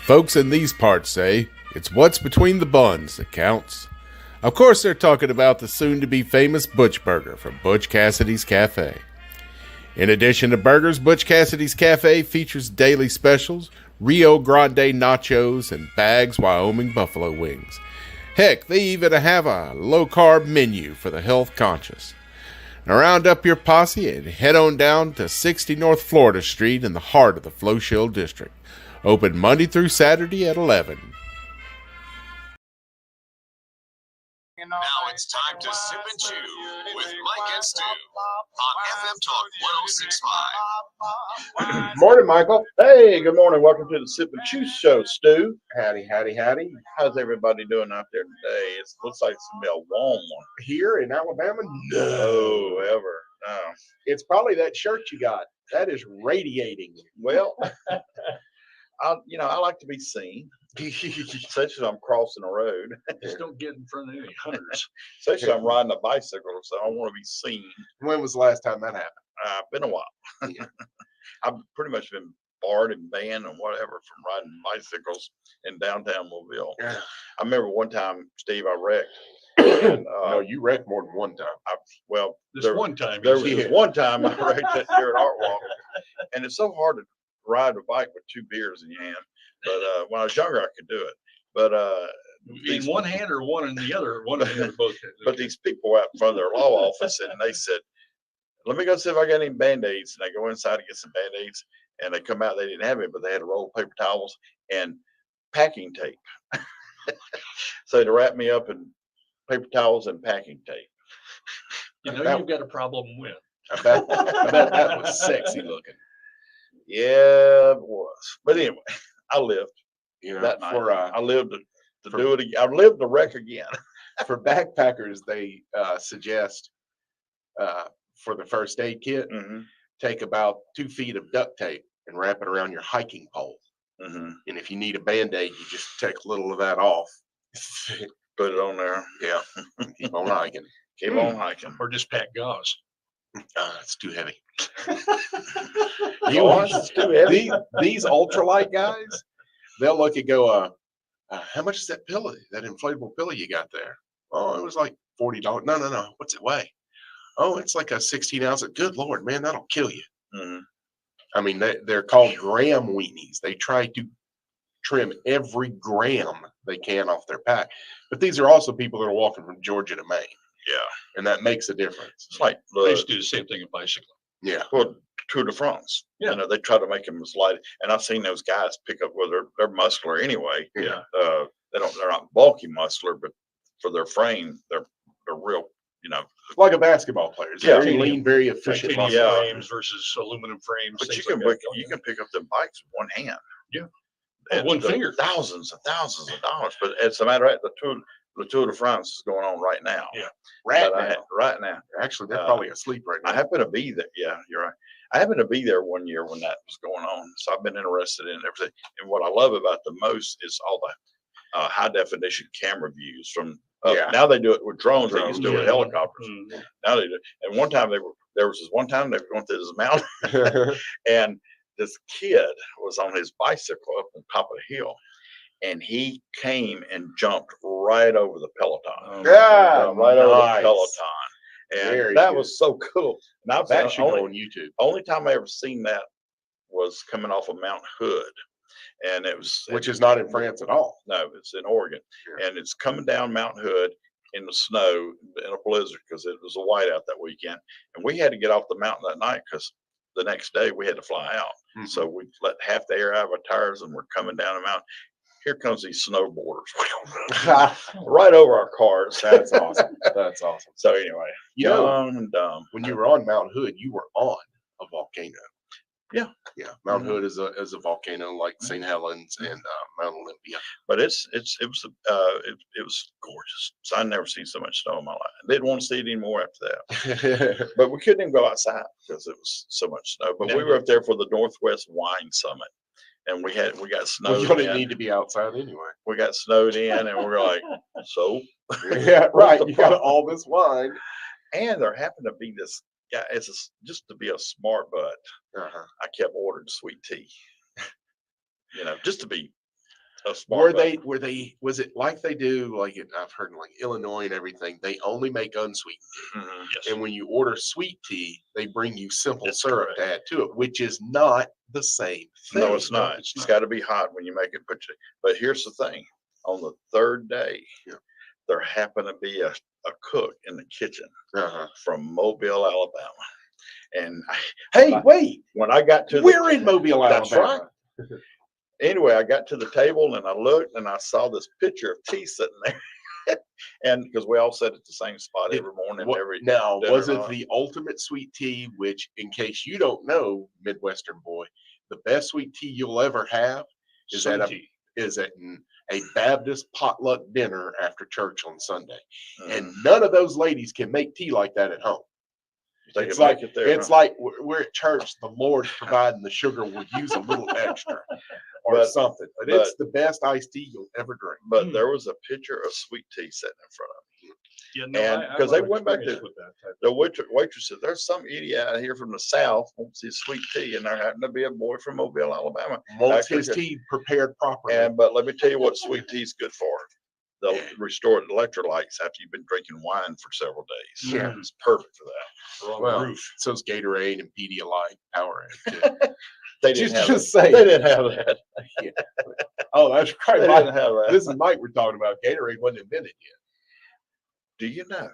Folks in these parts say it's what's between the buns that counts. Of course, they're talking about the soon-to-be famous Butch Burger from Butch Cassidy's Cafe. In addition to burgers, Butch Cassidy's Cafe features daily specials, Rio Grande nachos, and Bags Wyoming buffalo wings. Heck, they even have a low-carb menu for the health conscious. Now round up your posse and head on down to 60 North Florida Street in the heart of the Flow-Shill District. Open Monday through Saturday at 11. Now it's time to sip and chew with Mike and Stu on FM Talk 1065. Morning, Michael. Hey, good morning. Welcome to the Sip and Chew Show, Stu. Howdy, howdy, howdy. How's everybody doing out there today? It looks like it's going to be a warm one. Here in Alabama? No, ever. No. It's probably that shirt you got. That is radiating. Well, I like to be seen, especially I'm crossing the road. Just don't get in front of any hunters. Especially I'm riding a bicycle, so I want to be seen. When was the last time that happened? Been a while. I've pretty much been barred and banned and whatever from riding bicycles in downtown Mobile. Yeah. I remember one time, Steve, I wrecked. And, No, you wrecked more than one time. One time. There was one time I wrecked it here at Art Walk, and it's so hard to ride a bike with two beers in your hand. But when I was younger, I could do it. But in one hand or one in the other, one of the other both. but these people out in front of their law office, and they said, "Let me go see if I got any Band-Aids." And I go inside to get some Band-Aids, and they come out. They didn't have it, but they had a roll of paper towels and packing tape. So they wrapped me up in paper towels and packing tape. You've got a problem with. I bet that was sexy looking. Yeah, it was. But anyway, I lived that night. I lived to do it again. I lived to wreck again. For backpackers, they suggest for the first aid kit, take about 2 feet of duct tape and wrap it around your hiking pole. And if you need a Band-Aid, you just take a little of that off. Put it on there. Yeah. Keep on hiking. Keep on hiking. Or just pack gauze. It's too heavy. It's too heavy. These ultralight guys, they'll look and go, how much is that pillow, that inflatable pillow you got there? Oh, it was like $40. No. What's it weigh? Oh, it's like a 16 ounce. Good Lord, man, that'll kill you. I mean, they're called gram weenies. They try to trim every gram they can off their pack. But these are also people that are walking from Georgia to Maine. Yeah. And that makes a difference. It's like They used to do the same thing in bicycling. Yeah. Well, Tour de France. Yeah. They try to make them as light. And I've seen those guys pick up. Well, they're muscular anyway. Yeah. They're not bulky muscular, but for their frame, they're real. Like a basketball player. It's Yeah. very lean, very efficient. Titanium muscle. frames versus aluminum frames. But you things can like that. you can pick up them bikes with one hand. Yeah. And One finger. Thousands and thousands of dollars. But as a matter of fact, the Tour de France is going on right now. Yeah. Right now. Actually, they're probably asleep right I now. happen to be there. Yeah, you're right. I happened to be there one year when that was going on. So I've been interested in everything. And what I love about the most is all the high definition camera views from. Yeah. Now they do it with drones. They used to do it with Yeah. helicopters. Now they do. And one time there was this one time they were going through this mountain, and this kid was on his bicycle up on top of the hill, and he came and jumped right over the peloton. Yeah, Right over the nice. peloton. And Very that good. was so cool. And I've That should only, go on YouTube. only time I ever seen that was coming off of Mount Hood. And it was Which is not in France at all. no, it's in Oregon. Sure. And it's coming down Mount Hood in the snow in a blizzard because it was a whiteout that weekend. And we had to get off the mountain that night because the next day we had to fly out. So we let half the air out of our tires and we're coming down the mountain. Here comes these snowboarders right over our cars. That's awesome. That's awesome. So anyway, You know, young and dumb. when you were on Mount Hood, you were on a volcano. Yeah. Yeah. Mount Hood is a volcano like St. Helens and Mount Olympia. But it was gorgeous. So I never seen so much snow in my life. I didn't want to see it anymore after that. But we couldn't even go outside because it was so much snow. But we were up there for the Northwest Wine Summit, and we got Well, snowed you don't in. need to be outside anyway. We got snowed in, and we were like, so. Yeah, right. the You got problem? all this wine. And there happened to be this guy. Just to be a smart butt. Uh-huh. I kept ordering sweet tea. Just to be A smart was it like they do, like I've heard in like Illinois and everything, they only make unsweetened tea. Mhm. Yes. And when you order sweet tea, they bring you simple That's syrup to add to it, which is not the same thing. No, it's not. It's got to be hot when you make it. But here's the thing: on the third day, Yeah. there happened to be a cook in the kitchen Uh-huh. from Mobile, Alabama, and Hey, wait, when I got to we're in Mobile, That's Alabama. anyway, I got to the table and I looked and I saw this pitcher of tea sitting there, and because we all sat at the same spot every morning, Now, dinner was it night. the ultimate sweet tea, which, in case you don't know, Midwestern boy, the best sweet tea you'll ever have is Sweet at tea. a Baptist potluck dinner after church on Sunday. And Mm. none of those ladies can make tea like that at home. They It's can like make it there, it's huh? like we're at church. The Lord's providing the sugar. We'll use a little extra or But- something. But it's the best iced tea you'll ever drink. But there was a pitcher of sweet tea sitting in front of me. Yeah, no, And I 'cause they love went back experience to- with that type. The waitress said, "There's some idiot out here from the South wants his sweet tea," and there happened to be a boy from Mobile, Alabama. Wants Actually, his tea prepared properly. But let me tell you what sweet tea is good for. They'll restore electrolytes after you've been drinking wine for several days. Yeah. It's perfect for that. We're on Well, the roof. so's Gatorade and Pedialyte, Powerade. too. They didn't have just that. say. They didn't have that. Oh, that's They right. didn't have that. This is Mike we're talking about. Gatorade wasn't invented yet. Do you know?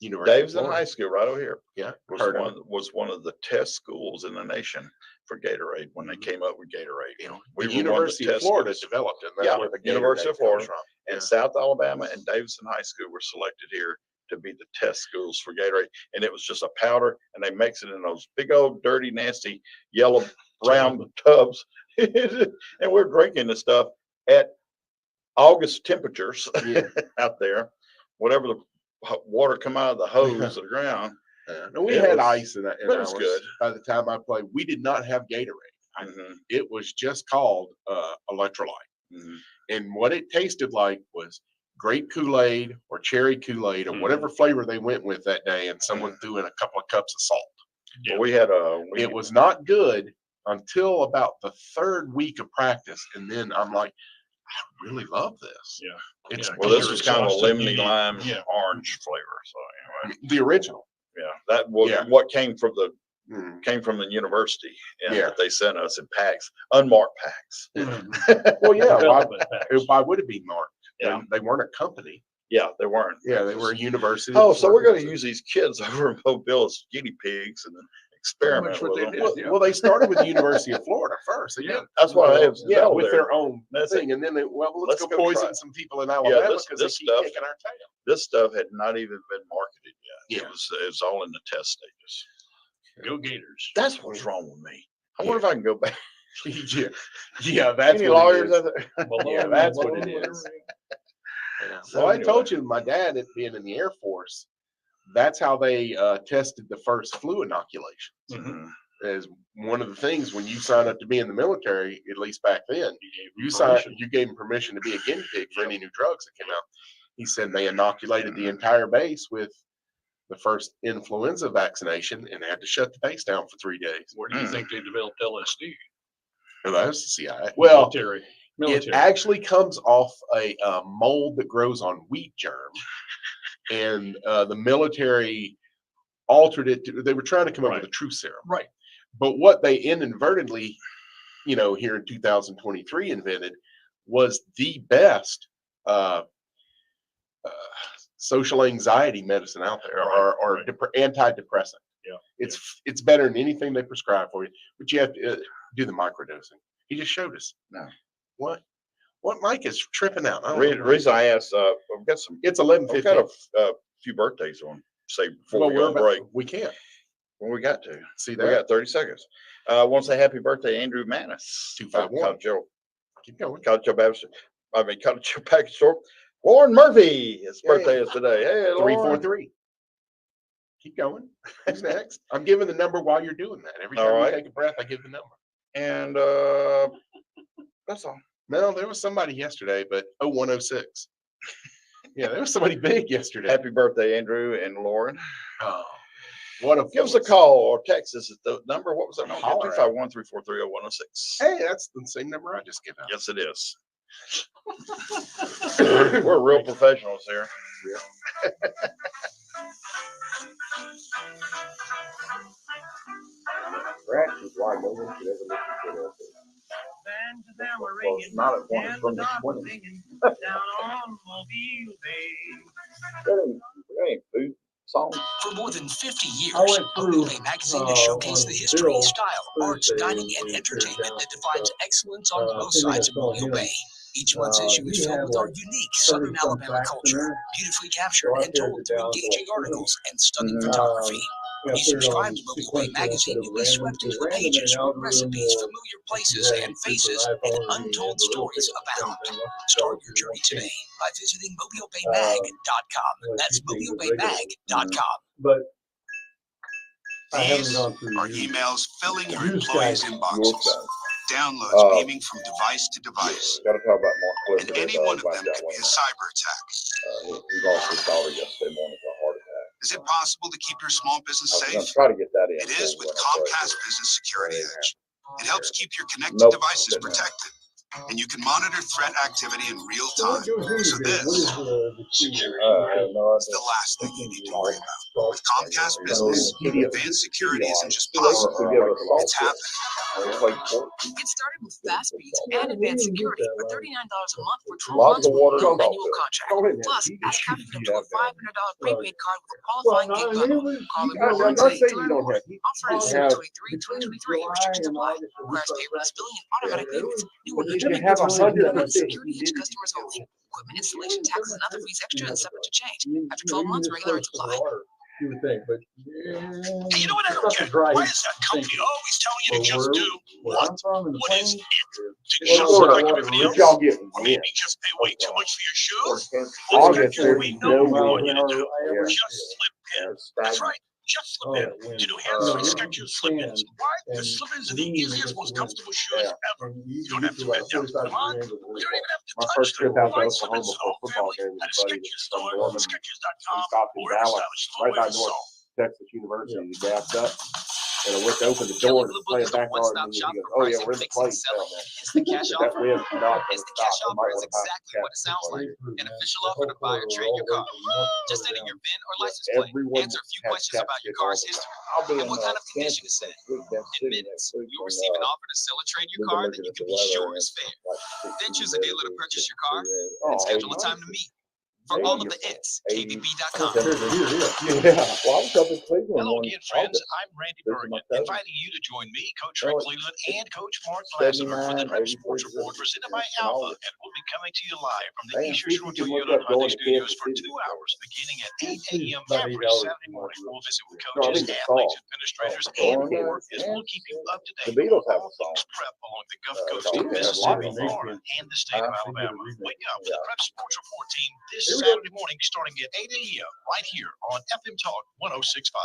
University of Davidson Florida. High School right over here Yeah, was heard of was one of the test schools in the nation for Gatorade when they came up with Gatorade. it. We The were one University the of test Florida schools. developed it. That's Yeah, where the University Gatorade of Florida. comes from. And Yeah. South Alabama and Davidson High School were selected here to be the test schools for Gatorade. And it was just a powder, and they mix it in those big old dirty, nasty yellow round tubs. And we're drinking this stuff at August temperatures Yeah. out there. Whatever the water come out of the hose of the ground. No, we It had was- ice in that. In but it was ours. good. By the time I played, we did not have Gatorade. Mhm, It was just called electrolyte. mhm. And what it tasted like was grape Kool-Aid or cherry Kool-Aid or Mhm. whatever flavor they went with that day. And someone threw in a couple of cups of salt. Yeah. Well, we had It was not good until about the third week of practice. And then I'm like, I really love this. Yeah. It's Yeah, well, this you're was kind of a exhausted, lemony you- lime yeah. orange flavor. So anyway, the original. yeah, that was Yeah. what came from the university, and Yeah. that they sent us in packs, unmarked packs. Well, yeah. Why, Development packs. why would it be marked? Yeah. They weren't a company. Yeah, they weren't. Yeah, they were a university. Oh, so we're going to use these kids over in Mobile as guinea pigs and experiment much what with they them. did. Well, Yeah. well, they started with the University of Florida first. They Yeah. did. That's why I have Yeah, Zell with there. their own That's it. thing, and then they let's Let's go go try poison it. some people in Alabama this- because this they keep stuff- kicking our tail. This stuff had not even been marketed yet. Yeah. It was all in the test stages. Go Gators. That's what's wrong with me. I wonder if I can go back. yeah, yeah, that's Any what lawyers it is. out there? Yeah, that's what it is. Yeah. So Well, I anyway. told you, my dad, being in the Air Force, that's how they tested the first flu inoculation. Mhm. As one of the things when you sign up to be in the military, at least back then, you gave him permission to be a guinea pig for any new drugs that came out. He said they inoculated the entire base with the first influenza vaccination and had to shut the base down for 3 days. Where do you think they developed LSD? And that was the CIA. Well, Military. it actually comes off a mold that grows on wheat germ, and the military altered it. They were trying to come up with a true serum, Right. but what they inadvertently, here in 2023 invented was the best social anxiety medicine out there, or right. antidepressant. Yeah. It's better than anything they prescribe for you, but you have to do the microdosing. He just showed us. No. What Mike is tripping out? I don't know. Reason I asked, I've got some. It's I've 11:15. got a few birthdays on. Say before Well, we go on break. we can't Well, we got to. see We that. got 30 seconds. I want to say happy birthday, Andrew Manis. 251. Keep going. Cottage Package Store. Lauren Murphy, his Yay. birthday is today. Hey, Lauren. 343. Keep going. Who's next? I'm giving the number while you're doing that. Every All time right. you take a breath, I give the number. And that's all. No, there was somebody yesterday, but 0106. Yeah, there was somebody big yesterday. Happy birthday, Andrew and Lauren. Oh, what a Give us a call or text us at the number. What was that number? Holler at 251-343-0106. Hey, that's the same number I just gave out. Yes, it is. We're real professionals here. Well, it's not at one, it's from the 20s. That ain't food songs. For more than 50 years, Mobile Bay Magazine has showcased the history, style, arts, dining, and entertainment that defines excellence on both sides of Mobile Bay. Each month's issue is filled with our unique Southern Alabama culture, beautifully captured and told through engaging articles and stunning photography. When you subscribe to Mobile Bay Magazine, you'll be swept into the pages with recipes, familiar places and faces, and untold stories abound. Start your journey today by visiting mobilebaymag.com. That's mobilebaymag.com. But I haven't These gone through are you. emails filling your Use employees' guys. inboxes. Downloads beaming from device to device. Gotta talk about Mark Clifford. And any one of them could be a cyber attack. He lost his daughter yesterday morning to a heart attack. Is it possible to keep your small business I was gonna safe? try to get that in. It is with Comcast Business Security Edge. It helps keep your connected Nope, devices didn't have. protected, and you can monitor threat activity in real So what time. goes So into this this? What is the key? No, is the last thing you need to worry about. With Comcast Business, advanced security isn't just possible, it's happening. Get started with fast speeds and advanced security for $39 a month for 12 Lots months of with water no comes off annual there. contract. Plus, ask Captain up to a $500 prepaid card with a qualifying gig bundle. Call it I'm not saying you don't have. Offer ends have- 7/23/2023. Restrictions apply. Requires paperless billing and automatic payments. New and You internet have rates 100 minimum of security edge customers only. Equipment installation, taxes, and other fees extra and subject to change. After 12 months, regular rates apply. You would think, but. Hey, you know what I don't get? Why is that company always telling you to just do what? What is it? Did you Well, look like everybody else? y'all get Or maybe just pay way too much for your shoes? August, there's We no know what we want wind. you to do. Yeah. Just slip in. That's right. Just slip in. To New Hampshire, Skechers slip-ins. Why? The slip-ins are the easiest, most comfortable shoes ever. You don't have to bend down to come on. You don't even have to My touch first trip them. out to Find Oklahoma slip-ins for a for football family game with at a buddy Skechers from store, Norman. Skechers.com, stopped in or Dallas, established right by with North salt. Texas University. He gapped up, and I went to open the door to play a back guard, and he goes, "Oh yeah, where's the plate?" It's the cash That offer. wind did not It's the stop. cash I might offer. It's wanna buy exactly some what it sounds cash. like. An official offer to buy or trade your car. Just enter your VIN or license plate. Everyone Answer a few has questions about your car's history. I'll be And what kind of condition it's in. In minutes, you'll receive an offer to sell or trade your car that you can be sure is fair. Then choose a dealer to purchase your car and schedule a time to meet. For all of the it's, KBB.com. Yeah. Well, I was up in Cleveland. Hello one again, friends. August. I'm Randy This is Bergen, my cousin. inviting you to join me, Coach Oh, Rick it's- Cleveland, and Coach Mark Lassiter for the 79, Prep Sports 83, Report presented by in Alpha, August. and we'll be coming to you live from the Man, East see if Shore you can look Toyota up going Hyundai to Studios Kansas for City. 2 hours, beginning at 8 It's a.m. about every 8 hours Saturday more. morning. We'll visit with No, I coaches, think it's athletes, fall. administrators, Oh, and and more that's- as we'll keep you up to The date Beatles on have a all song. things prep along the Gulf The Coast of Beatles have Mississippi, a lot of Florida, and the state of I Alabama. Wake up for the Yeah. Prep Sports Report team this Here we go. Saturday morning starting at 8 a.m. right here on FM Talk 106.5.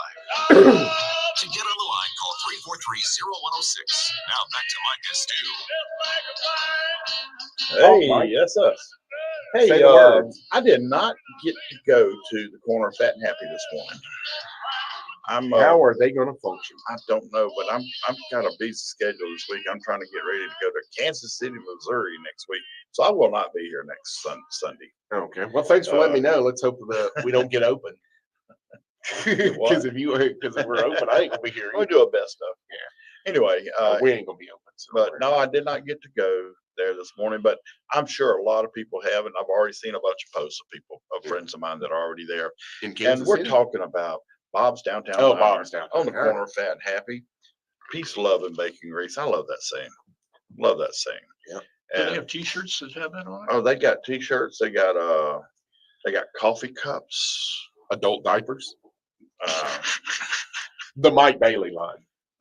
To get on the line, call 343-0106. Now back to Mike and Stu. Hey, Mike. yes, us. Say Hey, the word. I did not get to go to the corner of Fat and Happy this morning. How are they going to function? I don't know, but I'm kind of busy schedule this week. I'm trying to get ready to go to Kansas City, Missouri next week, so I will not be here next Sunday. Okay. Well, thanks for letting me know. Let's hope that we don't get open. Because if we're open, I ain't gonna be here. We'll do our best stuff. Yeah. Anyway, We ain't gonna be open. So but no, I did not get to go there this morning, but I'm sure a lot of people have, and I've already seen a bunch of posts of people, of friends of mine that are already there. in Kansas And we're City? talking about Bob's Downtown Oh, Diner Bob's Downtown on the Diner. corner of Fat and Happy. Peace, love, and bacon grease. I love that saying. Love that saying. Yeah. Do they And have t-shirts that have that on it? oh, they got t-shirts. They got coffee cups. Adult diapers. Uh, The Mike Bailey line.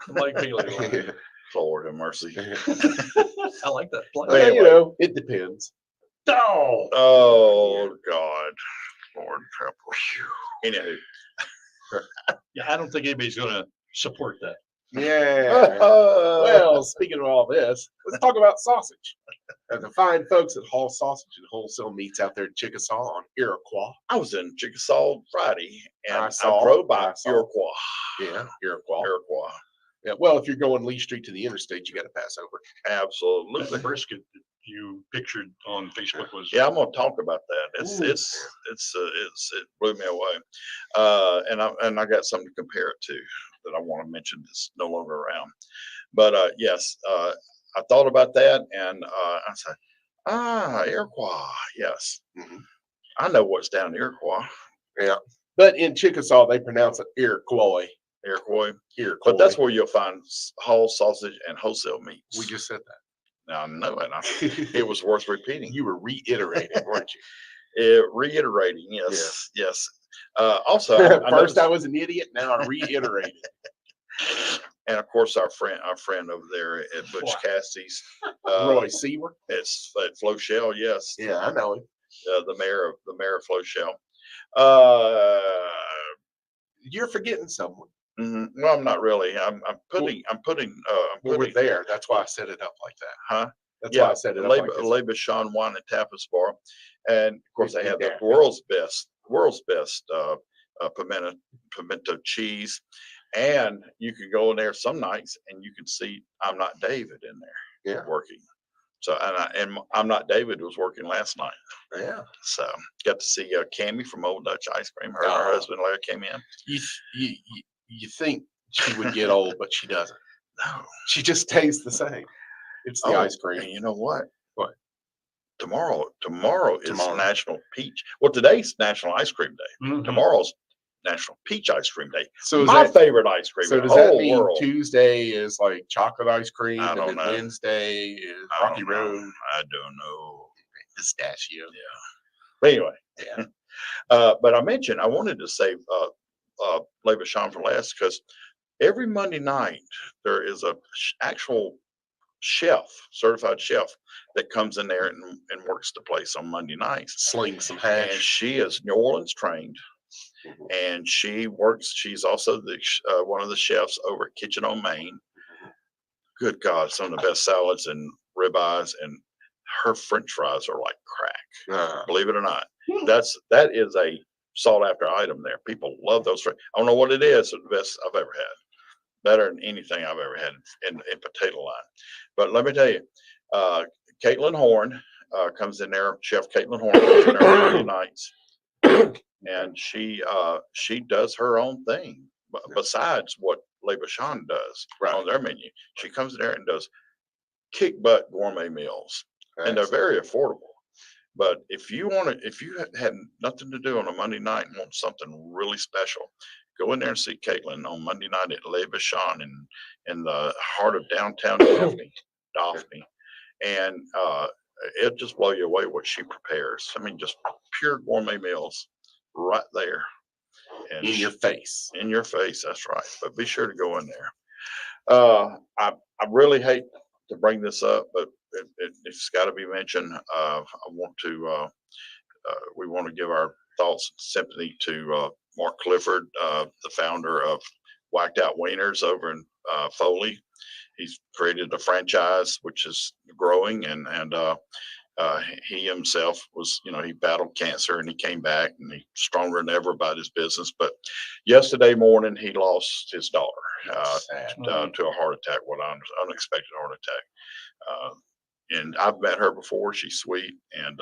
Mike Bailey line. Lord have mercy. I like that. Well, Anyway. you know, it depends. Oh, Oh God, Lord help us. Anywho, yeah, I don't think anybody's gonna support that. Yeah. Well, speaking of all this, let's talk about sausage. The fine folks at Hall Sausage and Wholesale Meats out there in Chickasaw on Iroquois. I was in Chickasaw Friday, and I I saw- drove by I saw. Iroquois. Yeah, Iroquois. Iroquois. Yeah, well, if you're going Lee Street to the interstate, you got to pass over. The Absolutely. brisket you pictured on Facebook was. Yeah, I'm gonna talk about that. Ooh. It blew me away. And I got something to compare it to that I want to mention that's no longer around. But yes, I thought about that and I said, Iroquois. Yes. Mhm. I know what's down in Iroquois. Yeah. But in Chickasaw, they pronounce it Iroquois. Iroquois. Iroquois. But that's where you'll find Hall sausage and wholesale meats. We just said that. Now I know it. It was worth repeating. You were reiterating, weren't you? Reiterating, yes, yes. Also, First, noticed- I was an idiot. Now I reiterated. and of course, our friend over there at Butch Cassidy's, Roy Seaver. it's at Flochelle, yes, Yeah, I know him. the mayor of Flochelle. You're forgetting someone. Well, I'm not really. I'm putting. Well, we're there. That's why I set it up like that. Huh? That's why I set it up like this. Le Bichon Wine and Tapas Bar, and of course they have the Yeah. world's best pimento cheese, and you can go in there some nights and you can see I'm Not David in there Yeah. working. So and I'm Not David was working last night. Yeah. So got to see Cammie from Old Dutch Ice Cream. Her and Oh. her husband Larry came in. You think she would get old, but she doesn't. No, She just tastes the same. It's the ice cream. And you know what? What? Tomorrow is Tomorrow. National Peach. Well, today's National Ice Cream Day. Mhm. Tomorrow's National Peach Ice Cream Day. So My favorite ice cream so in the does that whole mean world. Tuesday is like chocolate ice cream, I and don't then know. Wednesday is I Rocky don't know. Road I don't know. pistachio? But anyway, Yeah. but I wanted to save Le Bichon for last because every Monday night there is a actual certified chef that comes in there and works the place on Monday nights. Sling some And hash. she is New Orleans trained, and she's also one of the chefs over at Kitchen on Main. Good God, some of the best salads and ribeyes, and her French fries are like crack. Believe it or not, that is a sought after item there. People love those. I don't know what it is. It's the best I've ever had. Better than anything I've ever had in potato line. But let me tell you, Caitlin Horn comes in there. Chef Caitlin Horn comes in there on Monday nights, and she does her own thing besides what Le Bichon does on their menu. She comes in there and does kick butt gourmet meals, and they're very affordable. But if you had nothing to do on a Monday night and want something really special, go in there and see Caitlin on Monday night at Le Bichon in the heart of downtown Daphne. And it'll just blow you away what she prepares. I mean, just pure gourmet meals right there. And In your face. In your face, that's right. But be sure to go in there. I really hate to bring this up, but it's got to be mentioned. We want to give our thoughts and sympathy to Mark Clifford, the founder of Whacked Out Wieners over in Foley. He's created a franchise which is growing, and he himself was, he battled cancer and he came back and he's stronger than ever about his business. But yesterday morning he lost his daughter to a heart attack, unexpected heart attack. And I've met her before. She's sweet, and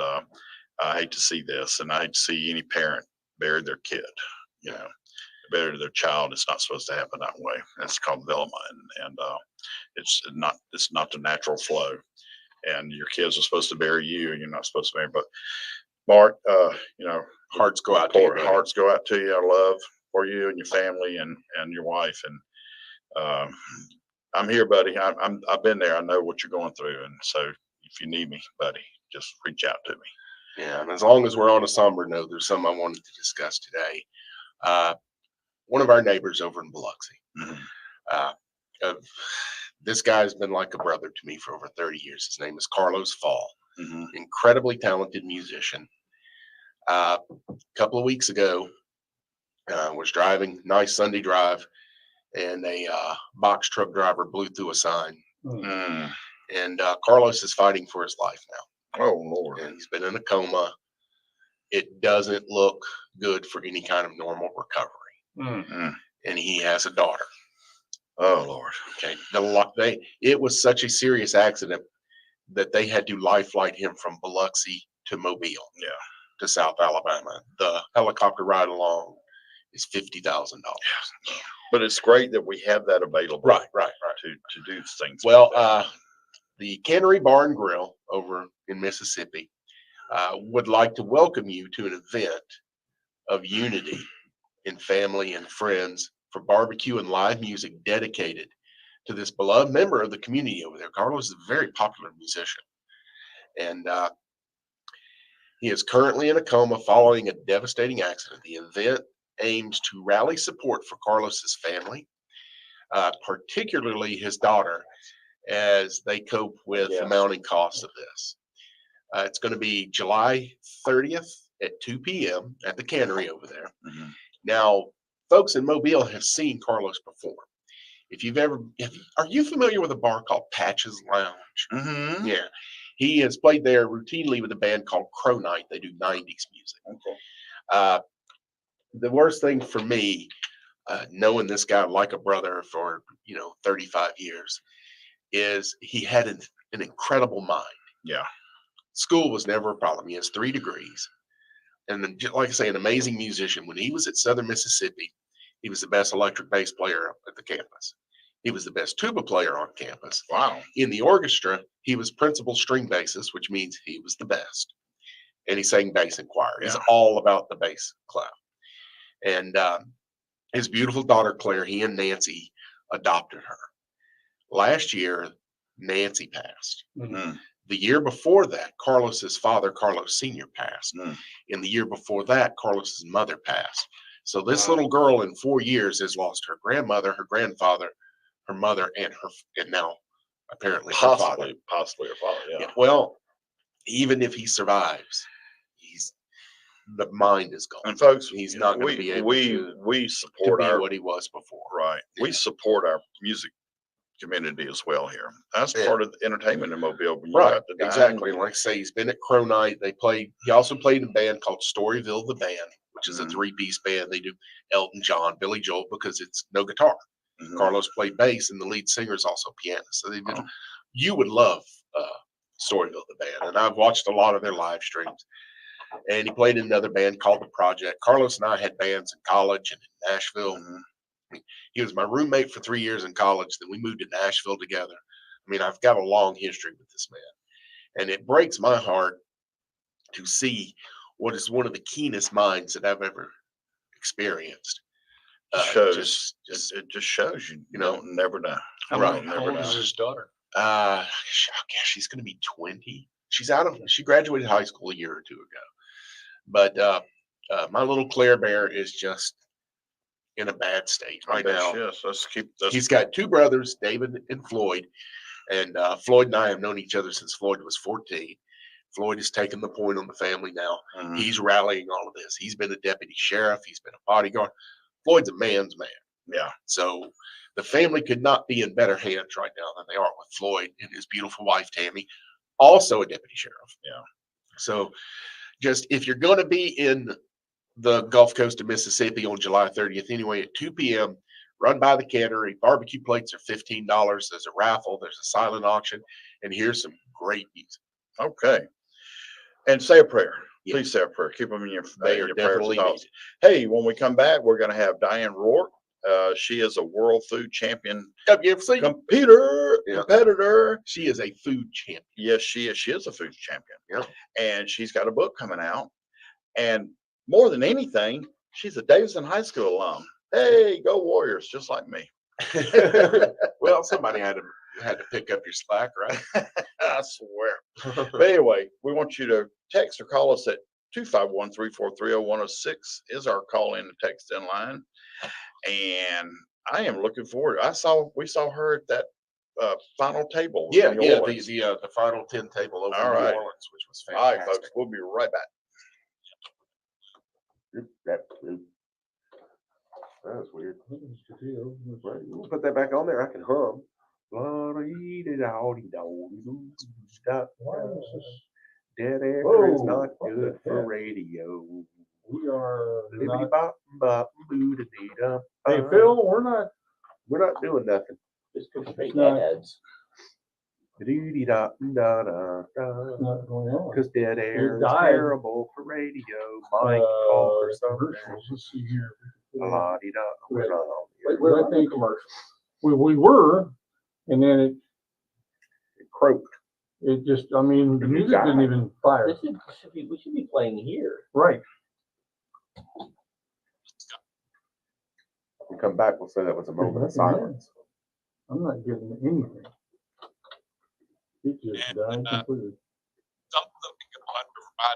I hate to see this, and I hate to see any parent bury their kid. Bury their child. It's not supposed to happen that way. It's called development, and it's not the natural flow. And your kids are supposed to bury you, and you're not supposed to bury. But Mark, Hearts go out to you. Hearts go out to you. Our love for you and your family and your wife. And I'm here, buddy. I've been there. I know what you're going through, and so if you need me, buddy, just reach out to me. Yeah, and as long as we're on a somber note, there's something I wanted to discuss today. One of our neighbors over in Biloxi. This guy's been like a brother to me for over 30 years. His name is Carlos Fall. Incredibly talented musician. A couple of weeks ago, was driving, nice Sunday drive, and a box truck driver blew through a sign. And Carlos is fighting for his life now. Oh, Lord. And he's been in a coma. It doesn't look good for any kind of normal recovery. And he has a daughter. Oh, Lord. Okay. It was such a serious accident that they had to life flight him from Biloxi to Mobile. Yeah. To South Alabama. The helicopter ride along is $50,000. But it's great that we have that available. Right. To do things. Well, like that. the Cannery Bar and Grill over in Mississippi would like to welcome you to an event of unity in family and friends for barbecue and live music dedicated to this beloved member of the community over there. Carlos is a very popular musician, and he is currently in a coma following a devastating accident. The event aims to rally support for Carlos's family, particularly his daughter, as they cope with the mounting costs of this. It's going to be July 30th at 2 p.m. at the Cannery over there. Mhm. Now, folks in Mobile have seen Carlos perform. If you've ever, are you familiar with a bar called Patches Lounge? Mhm. Yeah. He has played there routinely with a band called Crow Night. They do 90s music. Okay. The worst thing for me, knowing this guy like a brother for 35 years, is he had an incredible mind. Yeah. School was never a problem. He has 3 degrees, and then, like I say, an amazing musician. When he was at Southern Mississippi, he was the best electric bass player at the campus. He was the best tuba player on campus. Wow. In the orchestra, he was principal string bassist, which means he was the best. And he sang bass in choir. He's Yeah. all about the bass clout. And his beautiful daughter, Claire, he and Nancy adopted her. Last year, Nancy passed. Mm. The year before that, Carlos's father, Carlos Sr., passed. Mm. In the year before that, Carlos's mother passed. So this little girl in 4 years has lost her grandmother, her grandfather, her mother, and now apparently her father. Possibly her father. Yeah. Yeah, well, even if he survives, the mind is gone. And folks, He's not going to be able we to support be our what he was before. right. We support our music community as well here. That's Yeah. part of the entertainment in Mobile. When you Right, got the exactly. Like I say, he's been at Crow Night. He also played in a band called Storyville the Band, which is a 3-piece band. They do Elton John, Billy Joel, because it's no guitar. Mhm. Carlos played bass, and the lead singer is also pianist. So they did. You would love Storyville the Band, and I've watched a lot of their live streams. And he played in another band called The Project. Carlos and I had bands in college and in Nashville. Mhm. He was my roommate for 3 years in college. Then we moved to Nashville together. I mean, I've got a long history with this man. And it breaks my heart to see what is one of the keenest minds that I've ever experieed. Shows it just shows you don't never know. Right. How old is his daughter? She's going to be 20. She graduated high school a year or 2 ago. But my little Claire Bear is just in a bad state right now. Yes, He's got 2 brothers, David and Floyd. And Floyd and I have known each other since Floyd was 14. Floyd has taken the point on the family now. Mhm. He's rallying all of this. He's been a deputy sheriff. He's been a bodyguard. Floyd's a man's man. Yeah. So the family could not be in better hands right now than they are with Floyd and his beautiful wife, Tammy, also a deputy sheriff. Yeah. So just if you're going to be in the Gulf Coast of Mississippi on July 30th, anyway, at 2 p.m., run by the Cannery. Barbecue plates are $15. There's a raffle. There's a silent auction. And here's some great music. Okay. And say a prayer. Yeah. Please say a prayer. Keep them in your, They in are your prayers and definitely thoughts. needed. Hey, when we come back, we're going to have Diane Rourke. She is a world food champion WFC. competitor. She is a food champion. Yes, she is. She is a food champion. Yeah. And she's got a book coming out. And more than anything, she's a Davidson High School alum. Hey, go Warriors, just like me. Well, somebody had to pick up your slack, right? I swear. But anyway, we want you to text or call us at 251-343-0106 is our call in and text in line. And I am looking forward. We saw her at that final table. Yeah, in New yeah, Orleans. the final 10 table over All in New right. Orleans, which was All right, fantastic. folks, we'll be right back. That was weird. Right, we'll put that back on there. I can hum. Dead air is not good for radio. We are not. Libbity-bop-bop-boo-da-dee-dum. Hey, Phil, we're not. We're not doing nothing. It's not. Not going on. Because dead air is died. terrible for radio. Mike talk or something. Commercials. Let's see here. La-di-da. We're not on the air. But I think we were, and then It croaked. it just, I mean, the music died. didn't even fire. We should be playing here. Right. We come back, we'll say that was a moment of silence. I'm not getting anything. It just died completely.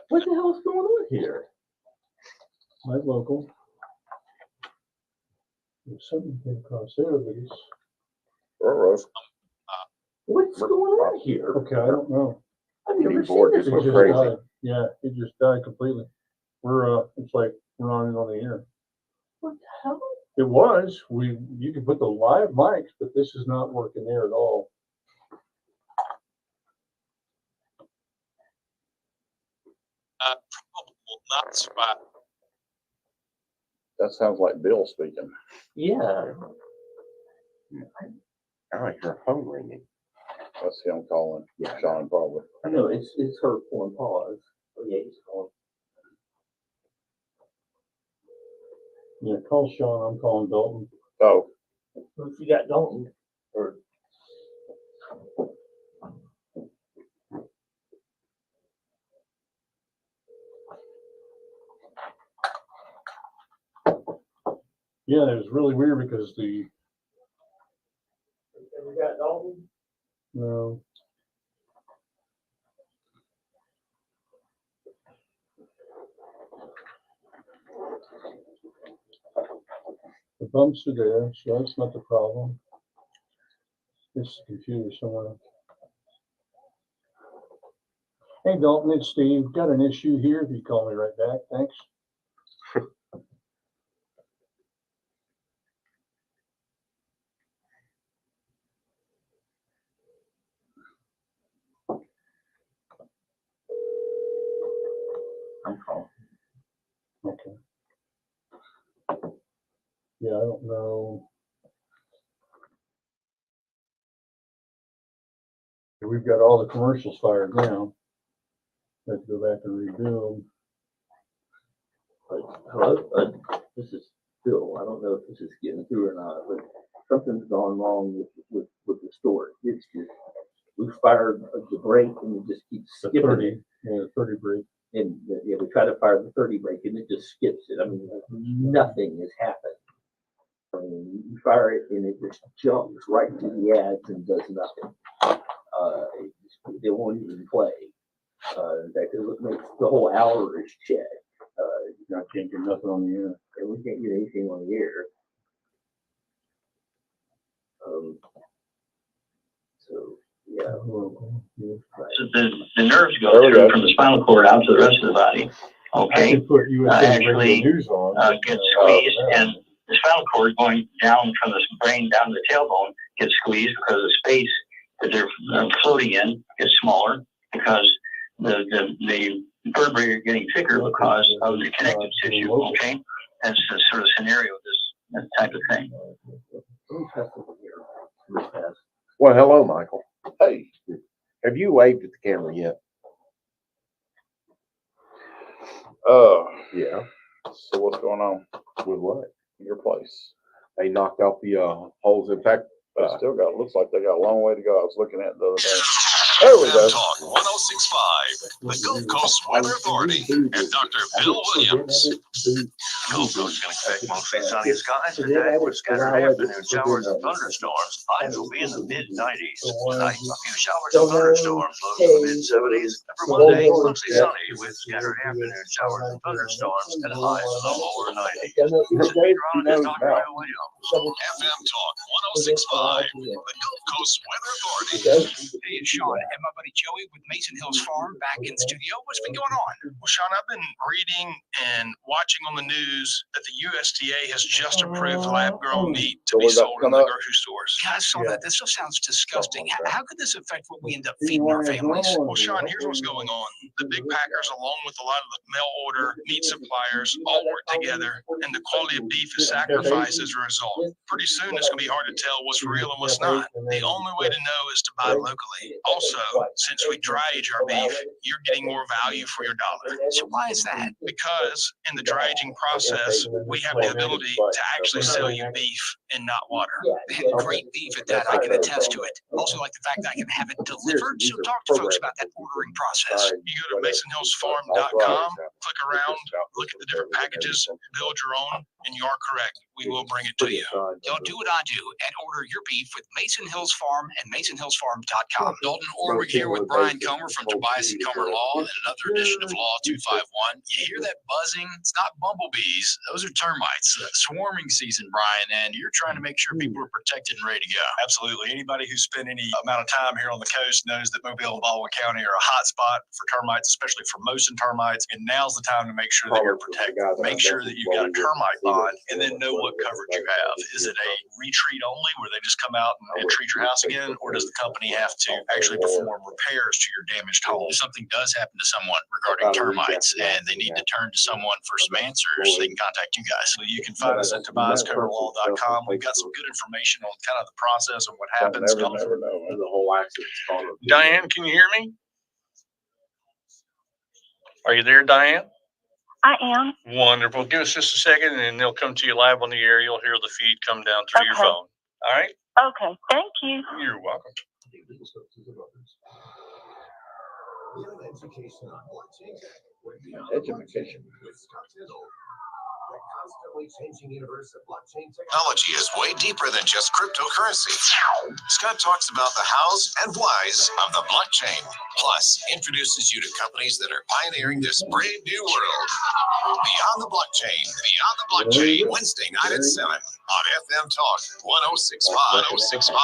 What the hell is going on here? My local. There's something came across there, but it's, What's going on here? okay, I don't know. I've never seen Keyboard this just It went just before. crazy. died. Yeah, it just died completely. We're, it's like, we're not even on the air. What the hell? It was, you can put the live mics, but this is not working there at all. Not survive. That sounds like Bill speaking. Yeah. I hear a phone ringing. That's him calling Sean probably. I know, it's her pulling pause. Oh, yeah, he's calling. Yeah, call Sean, I'm calling Dalton. Oh, If you got Dalton, or Yeah, it was really weird because you got Dalton? no. The bumps are there, so that's not the problem. It's the computer somewhere. Hey Dalton, it's Steve. Got an issue here. If you call me right back, thanks. I'm calling. Okay. Yeah, I don't know. We've got all the commercials fired now. Have to go back and redo them. Hello, this is Bill. I don't know if this is getting through or not, but something's gone wrong with the store. It's just, we fired the brake and it just keeps The skipping 30, it. yeah, the 30 brake. And yeah, we try to fire the 30 brake and it just skips it. I mean, nothing has happened. I mean, you fire it and it just jumps right to the ads and does nothing. It won't even play. In fact, it makes the whole hour is checked. I can't get nothing on the air. And we can't get anything on the air. So yeah. Right. So the nerves go through from the spinal cord out to the rest of the body. I Okay, could put USA actually, Radio News on. gets squeezed, and the spinal cord going down from the brain down to the tailbone gets squeezed because the space that they're floating in gets smaller because the vertebrae are getting thicker because of the connective tissue. Okay, that's the sort of scenario of this type of thing. Let me test over here real fast. Well, hello, Michael. hey, Have you waved at the camera yet? Yeah. so what's going on With what? in your place? They knocked out the holes. In fact, They still got, looks like they got a long way to go. I was looking at it the other day. There we go. Talk 1065, the Gulf Coast Weather Authority, and Dr. Bill Williams. Gulf Coast is going to expect mostly sunny skies today with scattered afternoon showers and thunderstorms. Highs will be in the mid-90s. Tonight, a few showers and thunderstorms, lows in the mid-70s. And for Monday, mostly sunny with scattered afternoon showers and thunderstorms and highs in the lower 90s. This is meteorologist Dr. Bill Williams. FM Talk 1065, the Gulf Coast Weather Authority. Hey, it's Sean and my buddy Joey with Mason Hills Farm back in the studio. What's been going on? Well, Sean, I've been reading and watching on the news that the USDA has just approved lab-grown meat to So be we got sold in come the up. grocery store hours. Yeah, I saw that. This stuff sounds disgusting. How could this affect what we end up feeding our families? Well, Sean, here's what's going on. The big packers, along with a lot of the mail order meat suppliers, all work together, and the quality of beef is sacrificed as a result. Pretty soon, it's going to be hard to tell what's real and what's not. The only way to know is to buy locally. Also, since we dry age our beef, you're getting more value for your dollar. So why is that? Because in the dry aging process, we have the ability to actually sell you beef and not water. And great beef at that, I can attest to it. Also like the fact that I can have it delivered. So talk to folks about that ordering process. You go to masonhillsfarm.com, click around, look at the different packages, build your own, and you are correct. We will bring it to you. Y'all do what I do and order your beef with Mason Hills Farm and masonhillsfarm.com. Dalton Orwick here with Brian Comer from Tobias and Comer Law and another edition of Law 251. You hear that buzzing? It's not bumblebees. Those are termites. Swarming season, Brian, and you're trying to make sure people are protected and ready to go. Absolutely. Anybody who's spent any amount of time here on the coast knows that Mobile and Baldwin County are a hot spot for termites, especially for Mosin termites. And now's the time to make sure that you're protected. Make sure that you've got a termite bond and then know what coverage you have. Is it a retreat only where they just come out and treat your house again? Or does the company have to actually perform repairs to your damaged home? If something does happen to someone regarding termites and they need to turn to someone for some answers, they can contact you guys. So you can find us at TobiasComerLaw.com. We've got some good information on kind of the process and what happens. Never know. The whole accident's Diane, can you hear me? Are you there, Diane? I am. Wonderful. Give us just a second and then they'll come to you live on the air. You'll hear the feed come down through your phone. All right? Okay. Thank you. You're welcome. Education. Constantly changing universe of blockchain technology is way deeper than just cryptocurrency. Scott talks about the hows and whys of the blockchain, plus introduces you to companies that are pioneering this brave new world. Beyond the blockchain, Wednesday night at 7 on FM Talk 1065.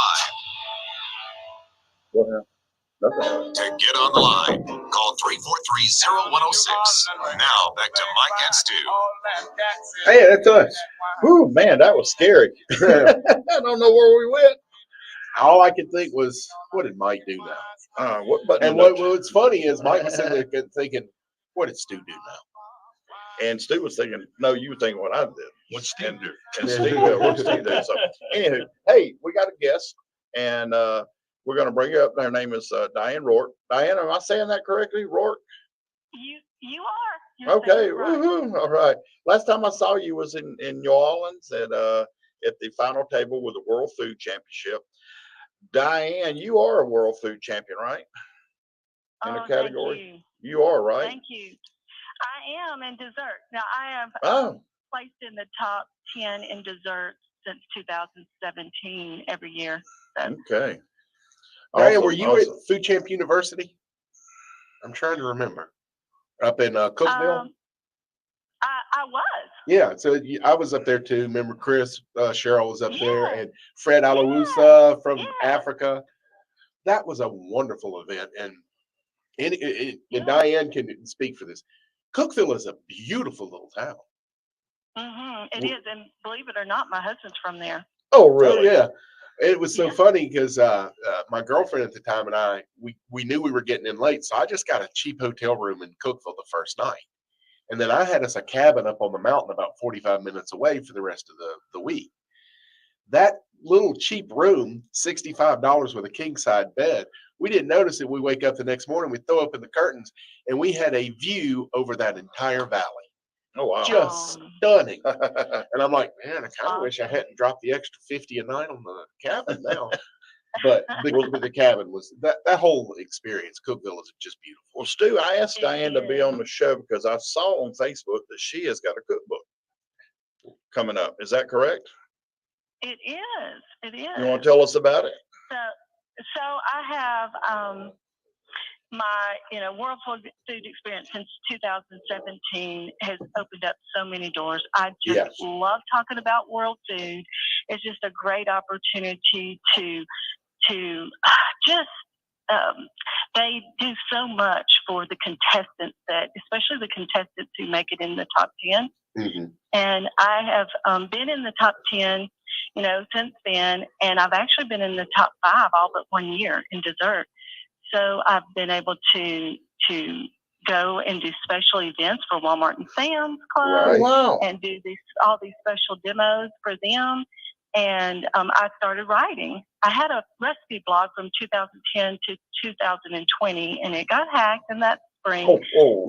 To get on the line, call 343-0106. Now back to Mike and Stu. Hey, that's us. Whew, man, that was scary. I don't know where we went. All I could think was, what did Mike do now? What's funny is Mike was sitting there thinking, what did Stu do now? And Stu was thinking, no, you were thinking what I did. What's Steve do? And Steve, what Steve did. So, anywho, hey, we got a guest, and we're going to bring you up. Her name is Diane Rourke. Diane, am I saying that correctly? Rourke? You are. Okay. Woohoo. All right. Last time I saw you was in New Orleans at the final table with the World Food Championship. Diane, you are a World Food Champion, right? In a category. You are, right? Thank you. I am in dessert. Now I have placed in the top 10 in dessert since 2017 every year. So. Okay. Diane, were you at Food Champ University? I'm trying to remember. Up in Cookville? I was. Yeah, so I was up there too. Remember Chris, Cheryl was up there, and Fred Alawusa from Africa. That was a wonderful event, and Diane can speak for this. Cookville is a beautiful little town. It is, and believe it or not, my husband's from there. Oh, really? Oh, yeah. It was so funny because my girlfriend at the time and I, we knew we were getting in late, so I just got a cheap hotel room in Cookville the first night. And then I had us a cabin up on the mountain about 45 minutes away for the rest of the week. That little cheap room, $65 with a king-side bed, we didn't notice it. We wake up the next morning, we throw open the curtains, and we had a view over that entire valley. Oh, wow. Just stunning. And I'm like, man, I kind of wish I hadn't dropped the extra 50 a night on the cabin now. But the cabin was, that whole experience, Cookville is just beautiful. Well, Stu, I asked Diane to be on the show because I saw on Facebook that she has got a cookbook coming up. Is that correct? It is. It is. You want to tell us about it? So I have my World Food experience since 2017 has opened up so many doors. I just love talking about world food. It's just a great opportunity to just they do so much for the contestants, especially the contestants who make it in the top 10. Mm-hmm. And I have been in the top 10 since then. And I've actually been in the top 5 all but 1 year in dessert. So I've been able to go and do special events for Walmart and Sam's Club, Right. Wow. and do all these special demos for them. And I started writing. I had a recipe blog from 2010 to 2020, and it got hacked in that spring.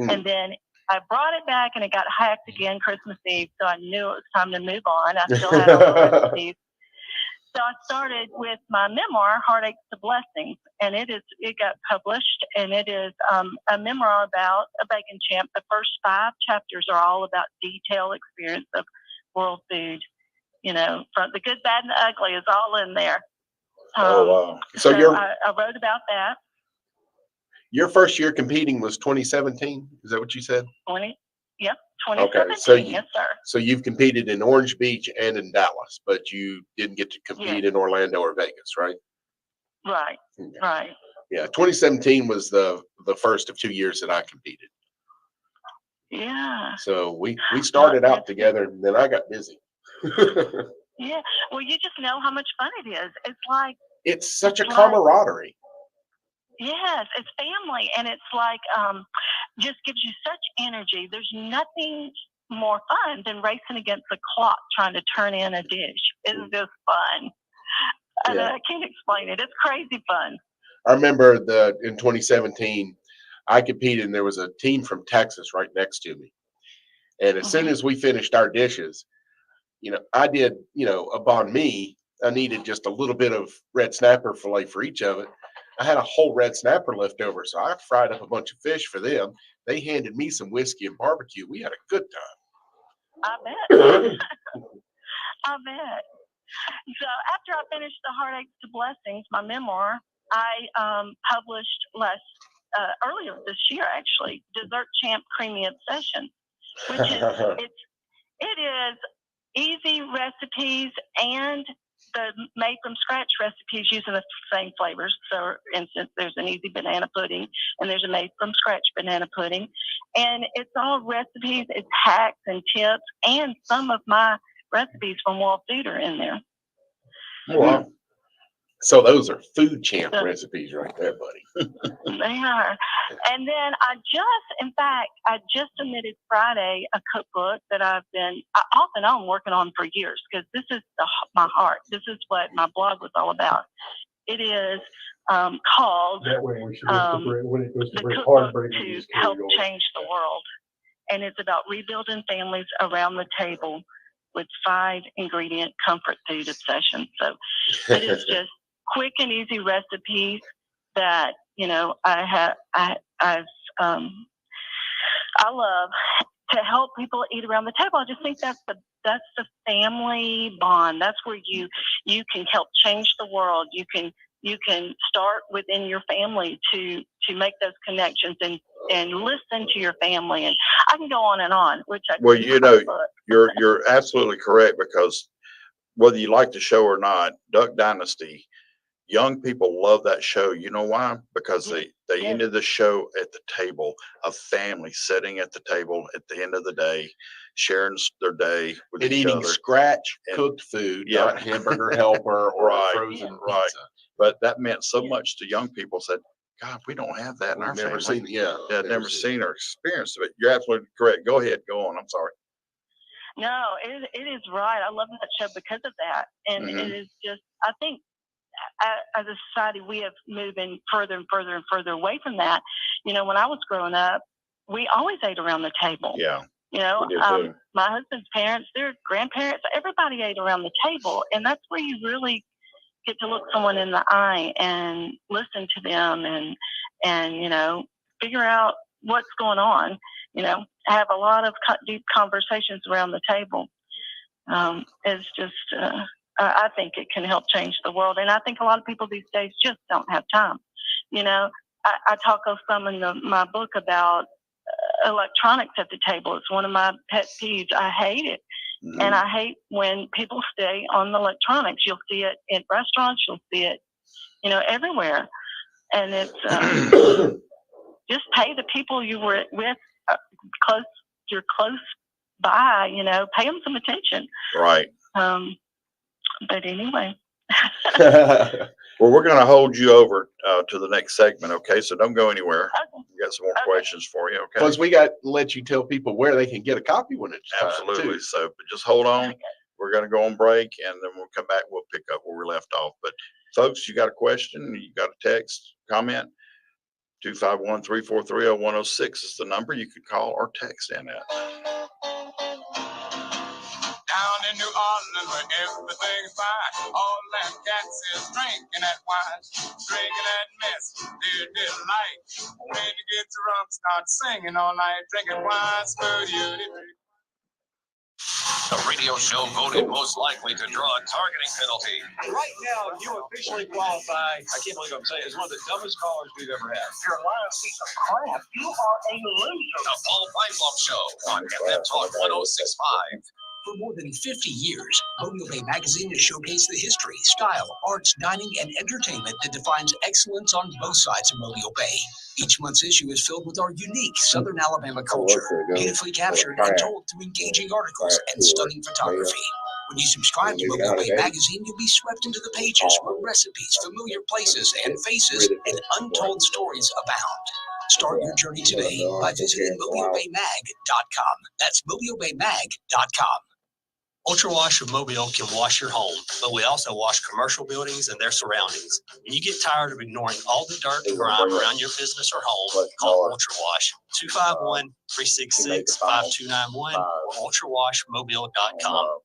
And then I brought it back, and it got hacked again Christmas Eve. So I knew it was time to move on. I still had all the recipes. So I started with my memoir, Heartaches to Blessings, and it got published, and it is a memoir about a bacon champ. The first 5 chapters are all about detailed experience of world food. From the good, bad, and the ugly is all in there. Wow. So I wrote about that. your first year competing was 2017. Is that what you said? 2017. Okay, so yes, sir. So you've competed in Orange Beach and in Dallas, but you didn't get to compete in Orlando or Vegas, right? Right. Right. Yeah, 2017 was the first of 2 years that I competed. Yeah. So we started out together, and then I got busy. Yeah. Well, you just know how much fun it is. It's like it's such a camaraderie. Yes, it's family, and it's like just gives you such energy. There's nothing more fun than racing against the clock trying to turn in a dish. It's just fun. I can't explain it. It's crazy fun. I remember in 2017, I competed, and there was a team from Texas right next to me. And as soon as we finished our dishes, I did, upon me, I needed just a little bit of red snapper fillet for each of it. I had a whole red snapper left over, so I fried up a bunch of fish for them. They handed me some whiskey and barbecue. We had a good time. I bet. I bet. So after I finished the Heartaches to Blessings, my memoir, I published earlier this year, actually, Dessert Champ Creamy Obsession, which is it is easy recipes and the made from scratch recipes using the same flavors. So, for instance, there's an easy banana pudding and there's a made from scratch banana pudding, and it's all recipes, it's hacks and tips, and some of my recipes from World Food are in there. Wow. So those are food champ recipes right there, buddy. They are. And then I just submitted Friday a cookbook that I've been off and on working on for years, because this is my heart. This is what my blog was all about. It is called That way we should when it goes to The break, Cookbook hard break, to Help Change the World. And it's about rebuilding families around the table with 5 ingredient comfort food obsessions. So it is just quick and easy recipes that I love to help people eat around the table. I just think that's the family bond. That's where you can help change the world. You can start within your family to make those connections and listen to your family. And I can go on, which you're absolutely correct, because whether you like the show or not, Duck Dynasty, young people love that show. You know why? Because they ended the show at the table, a family sitting at the table at the end of the day, sharing their day with each eating other. scratch cooked food, not Hamburger Helper or frozen pizza. But that meant so much to young people. Said, God, we don't have that in our never family. Seen, never seen or experienced it. You're absolutely correct. Go ahead. Go on. I'm sorry. No, it is right. I love that show because of that. And it is just, I think, as a society, we have moving further and further and further away from that. When I was growing up, we always ate around the table. Yeah. My husband's parents, their grandparents, everybody ate around the table. And that's where you really get to look someone in the eye and listen to them and figure out what's going on, have a lot of deep conversations around the table. It's just, I think it can help change the world. And I think a lot of people these days just don't have time. I talk some in my book about electronics at the table. It's one of my pet peeves. I hate it. And I hate when people stay on the electronics. You'll see it in restaurants. You'll see it, everywhere. And it's just pay the people you were with you're close by, pay them some attention. Right. But anyway. Well, we're going to hold you over to the next segment, okay? So don't go anywhere. Okay. We got some more questions for you, okay? Plus, we got to let you tell people where they can get a copy when it's time, Absolutely. too. So but just hold on. We're going to go on break, and then we'll come back. We'll pick up where we left off. But folks, you got a question, you got a text, comment, 251-343-0106 is the number you can call or text in at. Down in New Orleans where everything's fine. All them cats is drinking that wine, drinking that mess, they delight. When you get drunk, start singing all night, drinking wine, smoothie. The radio show voted most likely to draw a targeting penalty. Right now, you officially qualify, I can't believe I'm saying it, as one of the dumbest callers we've ever had. You're a lying piece of crap. You are a loser. The Paul Feinbaum Show on FM Talk 1065. For more than 50 years, Mobile Bay Magazine has showcased the history, style, arts, dining, and entertainment that defines excellence on both sides of Mobile Bay. Each month's issue is filled with our unique Southern Alabama culture, beautifully captured and told through engaging articles and stunning photography. When you subscribe to Mobile Bay Magazine, you'll be swept into the pages where recipes, familiar places and faces, and untold stories abound. Start your journey today by visiting MobileBayMag.com. That's MobileBayMag.com. Ultra Wash of Mobile can wash your home, but we also wash commercial buildings and their surroundings. When you get tired of ignoring all the dirt and grime around your business or home, call Ultra Wash 251-366-5291 or ultrawashmobile.com.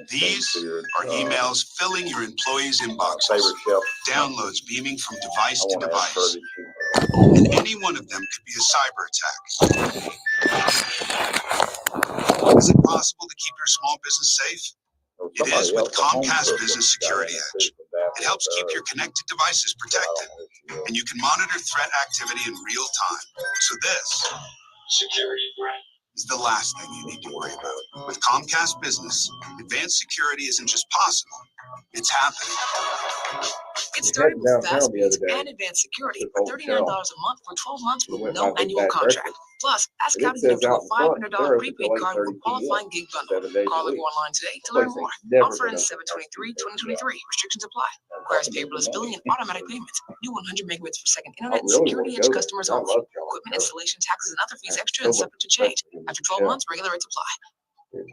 These are emails filling your employees' inboxes, downloads beaming from device to device, and any one of them could be a cyber attack. Is it possible to keep your small business safe? It is with Comcast Business Security Edge. It helps keep your connected devices protected, and you can monitor threat activity in real time. So this security is the last thing you need to worry about. With Comcast Business, advanced security isn't just possible, it's happening. Get started with fast speeds and advanced security for $39 a month for 12 months with no annual contract. Plus, ask how to get up to a $500 prepaid card with a qualifying gig bundle. Call or go online today to learn more. Offer ends 7/23/2023. Restrictions apply. Requires paperless billing and automatic payments. New 100 megabits per second internet. Security Edge customers only. Equipment installation, taxes, and other fees extra and subject to change. After 12 months, regular rates apply.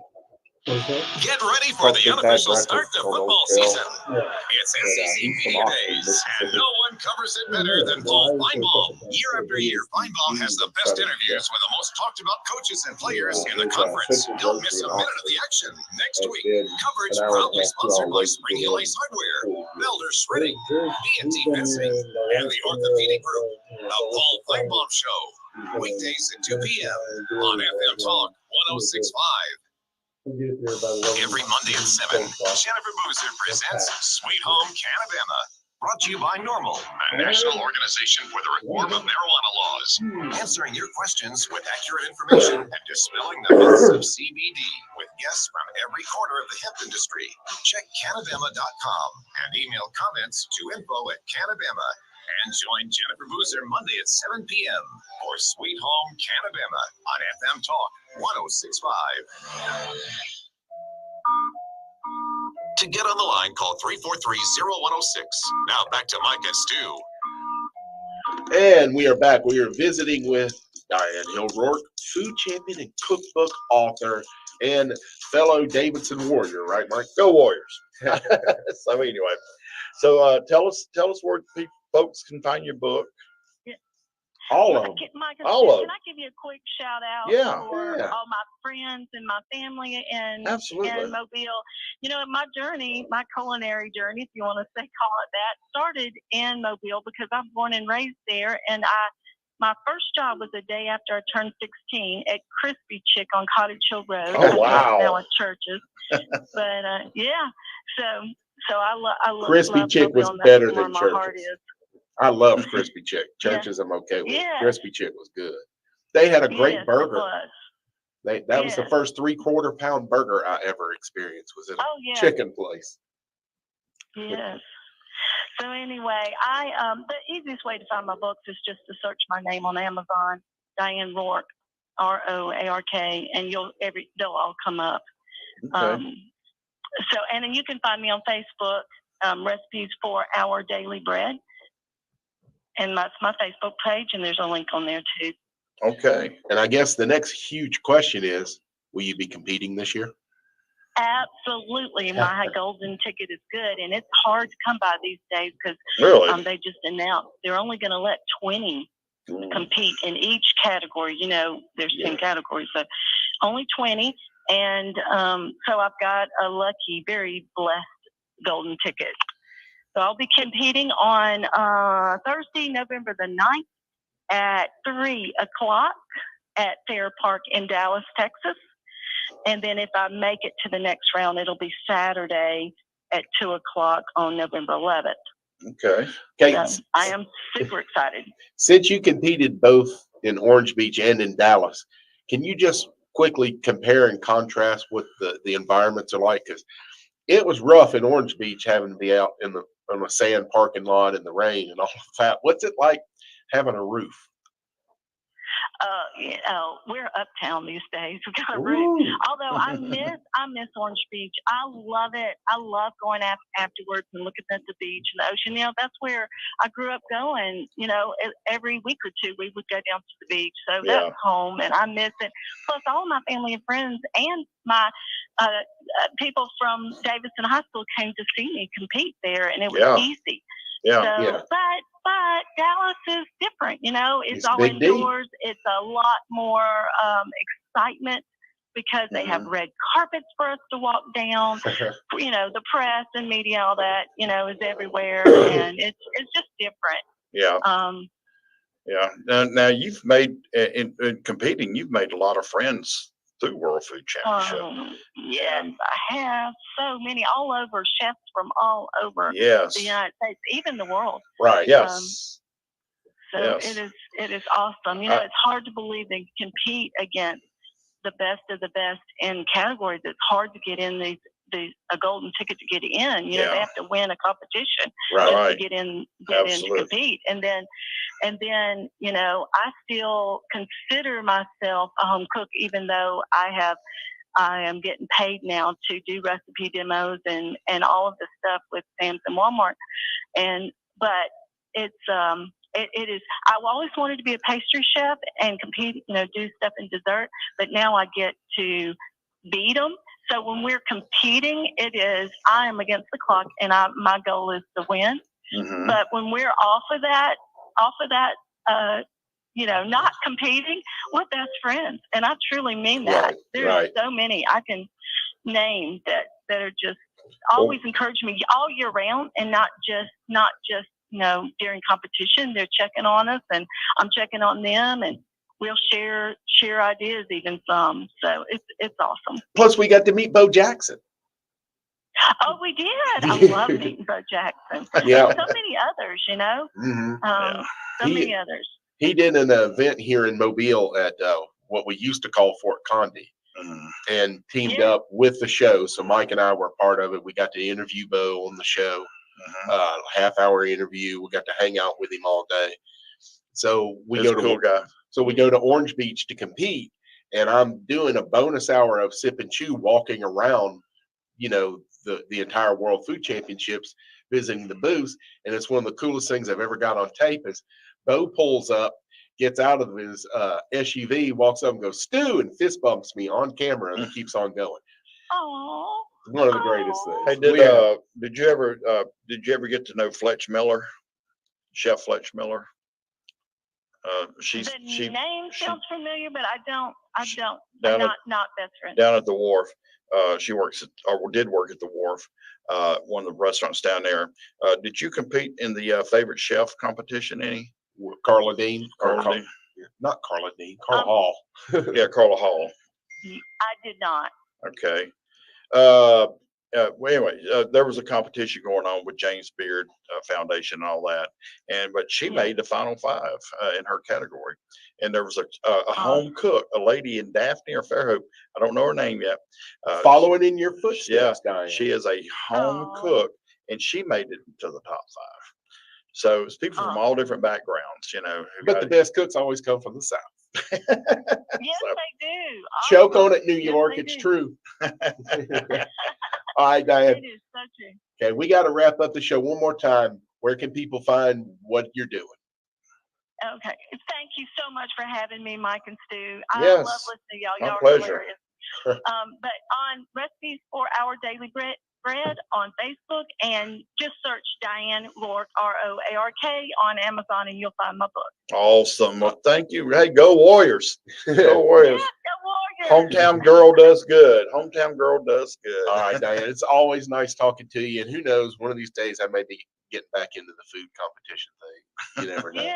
Get ready for the unofficial start to football season. It's SEC Media Days, and no one covers it better than Paul Feinbaum. Year after year, Feinbaum has the best interviews with the most talked about coaches and players in the conference. Don't miss a minute of the action. Next week, coverage proudly sponsored by Spring Hill Ace Hardware, Builder Shredding, B&T Fencing, and the Orthopedic Group. The Paul Feinbaum Show, weekdays at 2 p.m. on FM Talk 1065. Every Monday at 7, Jennifer Boozer presents Sweet Home Canabama. Brought to you by NORML, a national organization for the reform of marijuana laws. Answering your questions with accurate information and dispelling the myths of CBD with guests from every corner of the hemp industry. Check Canabama.com and email comments to info@Canabama. And join Jennifer Boozer Monday at 7 p.m. for Sweet Home Canabama on FM Talk 1065. To get on the line, call 343-0106. Now back to Mike and Stu. And we are back. We are visiting with Diane Hill Rourke, food champion and cookbook author and fellow Davidson Warrior, right, Mike? Go Warriors. So anyway, tell us where folks can find your book. All of them. All of them. Can I give you a quick shout out for Yeah. all my friends and my family in Mobile? You know, my journey, my culinary journey, if you want to call it that, started in Mobile because I'm born and raised there. And my first job was the day after I turned 16 at Crispy Chick on Cottage Hill Road. Oh, wow. Now at Churches. But yeah, so I love Crispy Chick was Mobile, better that's where than my Churches. heart is. I love Crispy Chick. Churches I'm okay with. Yeah. Crispy Chick was good. They had a great Yes, it burger. was. That was the first 3/4 pound burger I ever experienced was in a chicken place. Yes. So anyway, the easiest way to find my books is just to search my name on Amazon, Diane Rourke, ROARK, and they'll all come up. Okay. So, and then you can find me on Facebook, Recipes for Our Daily Bread. And that's my Facebook page, and there's a link on there too. Okay. And I guess the next huge question is, will you be competing this year? Absolutely. My golden ticket is good, and it's hard to come by these days because they just announced they're only going to let 20 compete in each category. You know, there's 10 categories, so only 20. And so I've got a lucky, very blessed golden ticket. So I'll be competing on Thursday, November the 9th at 3 o'clock at Fair Park in Dallas, Texas. And then if I make it to the next round, it'll be Saturday at 2 o'clock on November 11th. Okay. So I am super excited. Since you competed both in Orange Beach and in Dallas, can you just quickly compare and contrast what the environments are like? Because it was rough in Orange Beach having to be out on a sand parking lot in the rain and all of that. What's it like having a roof? We're uptown these days. We've got a roof. Although I miss Orange Beach. I love it. I love going afterwards and looking at the beach and the ocean. You know, that's where I grew up going. You know, every week or two we would go down to the beach. So that's home, and I miss it. Plus, all of my family and friends and my people from Davidson High School came to see me compete there, and it was easy. But Dallas is different, you know, it's all indoors. It's a lot more excitement because they have red carpets for us to walk down. You know, the press and media, all that, you know, is everywhere, and it's just different. Yeah. Now you've made in competing, you've made a lot of friends through World Food Championship. Yes, I have so many all over, chefs from all over the United States, even the world. Right. Yes. It is awesome. You know, it's hard to believe they compete against the best of the best in categories. It's hard to get in a golden ticket to get in. You know, they have to win a competition just to get in to compete. And then, you know, I still consider myself a home cook, even though I am getting paid now to do recipe demos and all of the stuff with Sam's and Walmart. But it's it is. I always wanted to be a pastry chef and compete, you know, do stuff in dessert. But now I get to beat them. So when we're competing, I am against the clock, and my goal is to win. Mm-hmm. But when we're off of that, you know, not competing, we're best friends, and I truly mean that. There are so many I can name that are just always encourage me all year round, and not just you know, during competition. They're checking on us, and I'm checking on them, and we'll share ideas, even some. So it's awesome. Plus, we got to meet Bo Jackson. Oh, we did. I love meeting Bo Jackson. Yeah. So many others, you know. Mm-hmm. So many others. He did an event here in Mobile at what we used to call Fort Condy, and teamed up with the show. So Mike and I were part of it. We got to interview Bo on the show. Half-hour interview. We got to hang out with him all day. So we go to Orange Beach to compete, and I'm doing a bonus hour of Sip and Chew, walking around, you know, the entire World Food Championships, visiting the booths. And it's one of the coolest things I've ever got on tape is Bo pulls up, gets out of his SUV, walks up and goes, "Stu," and fist bumps me on camera, and keeps on going. Oh. One of the greatest things. Hey, did you ever get to know Fletch Miller, Chef Fletch Miller? The name sounds familiar, but I don't. Not best friends. Down at the Wharf, she works did work at the Wharf, one of the restaurants down there. Did you compete in the favorite chef competition? Any? Carla Dean. Not Carla Dean. Carla Hall. Yeah, Carla Hall. I did not. Okay. Well, anyway, there was a competition going on with James Beard Foundation and all that, but she made the final 5 in her category, and there was a home cook, a lady in Daphne or Fairhope, I don't know her name yet. Following in your footsteps, Diane. She is a home cook, and she made it to the top 5. So it's people from all different backgrounds, you know. But the best cooks always come from the South. Yes, they do. Choke on it, New York. It's true. All right, Diane. It is so true. Okay, we got to wrap up the show one more time. Where can people find what you're doing? Okay. Thank you so much for having me, Mike and Stu. I Yes. love listening to y'all. My Y'all are pleasure. hilarious. But on Recipes for Our Daily Bread on Facebook, and just search Diane Roark, R-O-A-R-K, on Amazon, and you'll find my book. Awesome. Well, thank you. Hey, go Warriors. Go Warriors. Yeah, go Warriors. Hometown girl does good. Hometown girl does good. All right, Diane. It's always nice talking to you. And who knows, one of these days I may be getting back into the food competition thing. You never know. Yeah.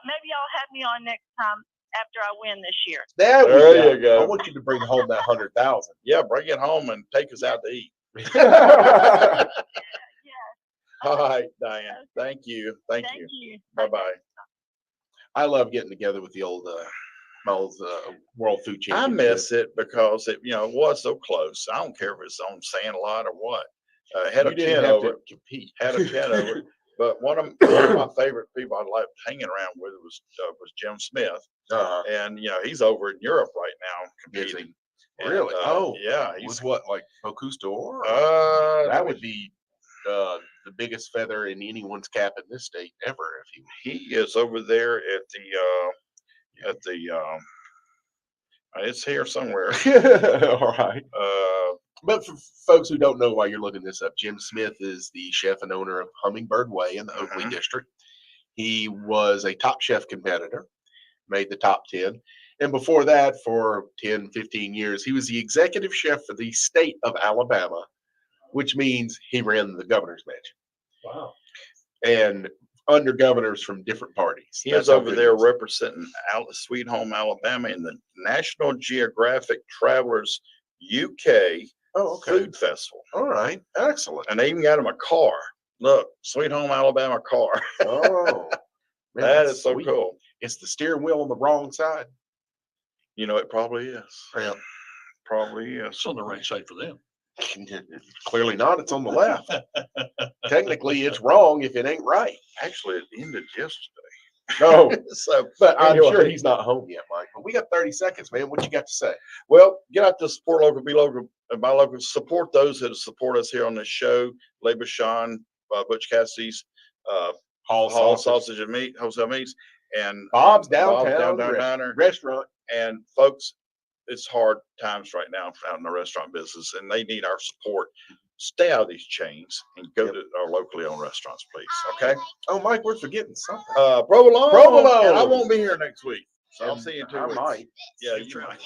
Maybe y'all have me on next time after I win this year. There you go. I want you to bring home that 100,000. Yeah, bring it home and take us out to eat. All right, Diane. Thank you. Thank you. Bye-bye. I love getting together with the old World Food I Championship. miss it because it was so close. I don't care if it's on Sandlot or what. Had You a didn't pin have over to it. compete. Had a pin over it. But one of my favorite people I liked hanging around with was Jim Smith, and he's over in Europe right now competing. Really? And, yeah. He's what, like Bocuse d'Or? That would be the biggest feather in anyone's cap in this state ever. If he is over there at the it's here somewhere. All right. But for folks who don't know why you're looking this up, Jim Smith is the chef and owner of Hummingbird Way in the Oakley District. He was a Top Chef competitor, made the top 10. And before that, for 10, 15 years, he was the executive chef for the state of Alabama, which means he ran the governor's mansion. Wow. And under governors from different parties. He is over there representing Sweet Home Alabama in the National Geographic Travelers UK Food Festival. All right. Excellent. And they even got him a car. Look, Sweet Home Alabama car. Oh, man, that that's is so sweet. cool. It's the steering wheel on the wrong side. It probably is. Yeah. Probably is. It's on the right side for them. Clearly not. It's on the left. Technically, it's wrong if it ain't right. Actually, it ended yesterday. No. But anyway. I'm sure he's not home yet, Mike. But we got 30 seconds, man. What you got to say? Well, get out to support local, be local, buy local. Support those that support us here on this show. Le Bouchon, Butch Cassidy's, Hall Sausage and Meat, Wholesale Meats, and Bob's Downtown Diner Restaurant. And folks, it's hard times right now out in the restaurant business, and they need our support. Stay out of these chains and go to our locally owned restaurants, please. Okay. Oh, Mike, we're forgetting something. Provolone. Provolone. And I won't be here next week, so I'll see you in 2 I weeks. might. Yeah, you might.